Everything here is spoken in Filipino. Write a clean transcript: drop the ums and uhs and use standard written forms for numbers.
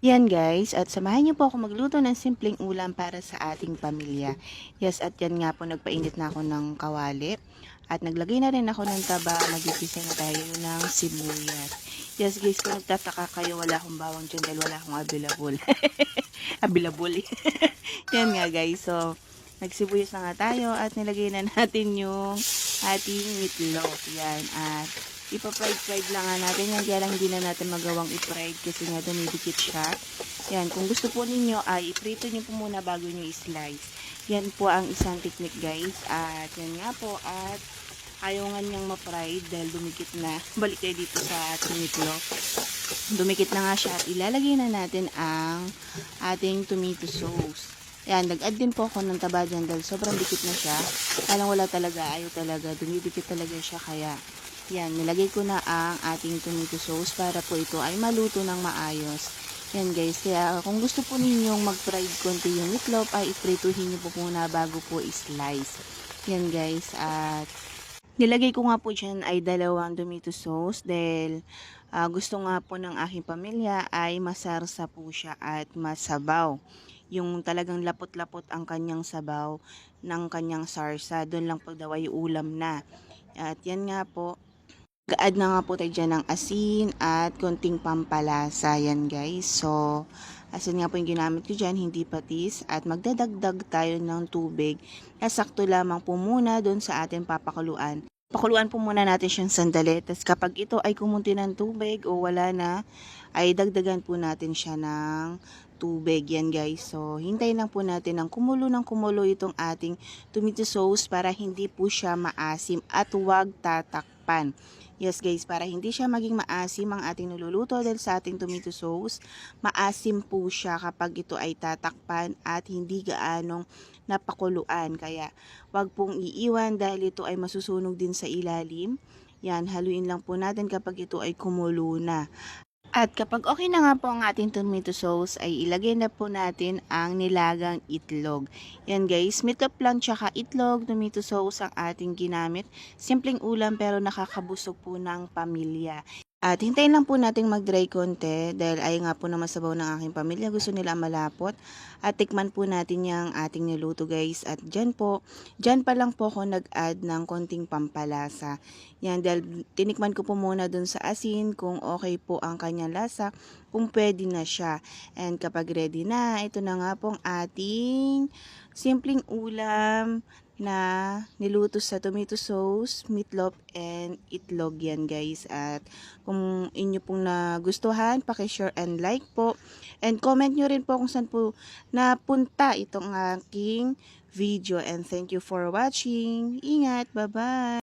Yan guys, at samahan niyo po ako magluto ng simpleng ulam para sa ating pamilya. Yes, at yan nga po, nagpainit na ako ng kawali. At naglagay na rin ako ng taba, magigisa na tayo ng sibuyas. Yes guys, kung nagtataka kayo, wala akong bawang dyan dahil wala akong available. Available. Yan nga guys, so nagsibuyas na nga tayo at nilagay na natin yung ating meatloaf. Yan, at ipa-fried lang nga natin yan, kaya lang hindi na natin magawang i-fried kasi nga dumidikit siya. Yan, kung gusto po ninyo ay iprito nyo po muna bago nyo i-slice. Yan po ang isang technique guys, at yan nga po, at ayaw nga niyang ma-fried dahil dumikit na. Balik tayo dito sa ating meatloaf. Dumikit na nga siya at ilalagay na natin ang ating tomato sauce. Yan, nag-add din po ako ng taba dyan dahil sobrang dikit na siya. Alang wala talaga, ayaw talaga, dumidikit talaga siya, kaya yan, nilagay ko na ang ating tomato sauce para po ito ay maluto ng maayos. Yan guys, kaya kung gusto po ninyong mag-fried konti yung meatloaf ay iprituhin nyo po muna bago po i-slice. Yan guys, at nilagay ko nga po dyan ay 2 tomato sauce dahil gusto nga po ng aking pamilya ay masarsa po siya at masabaw. Yung talagang lapot-lapot ang kanyang sabaw ng kanyang sarsa, doon lang po daw ay ulam na. At yan nga po, ga-add na nga po tayo dyan ng asin at konting pampalasa. Yan guys. So, asin nga po yung ginamit ko dyan, hindi patis. At magdadagdag tayo ng tubig na sakto lamang po muna doon sa ating papakuluan. Pakuluan po muna natin siyang sandali. Tapos kapag ito ay kumunti ng tubig o wala na, ay dagdagan po natin siya ng tubig. Yan guys. So, hintayin lang po natin ng kumulo itong ating tomato sauce para hindi po siya maasim at huwag tatakpan. Yes guys, para hindi siya maging maasim ang ating niluluto dahil sa ating tomato sauce, maasim po siya kapag ito ay tatakpan at hindi gaanong napakuluan. Kaya wag pong iiwan dahil ito ay masusunog din sa ilalim. Yan, haluin lang po natin kapag ito ay kumulo na. At kapag okay na nga po ang ating tomato sauce, ay ilagay na po natin ang nilagang itlog. Yan guys, meatloaf lang tsaka itlog, tomato sauce ang ating ginamit. Simpleng ulam pero nakakabusog po ng pamilya. At hintayin lang po nating mag-dry konti dahil ayaw nga po na masabaw ng aking pamilya. Gusto nila malapot. At tikman po natin yung ating niluto guys. At dyan pa lang po ako nag-add ng konting pampalasa. Yan, dahil tinikman ko po muna dun sa asin kung okay po ang kanyang lasa, kung pwede na siya. And kapag ready na, ito na nga pong ating simpleng ulam na niluto sa tomato sauce, meatloaf, and itlog yan guys. At kung inyo pong nagustuhan, paki-share and like po. And comment nyo rin po kung saan po napunta itong aking video. And thank you for watching. Ingat, bye-bye!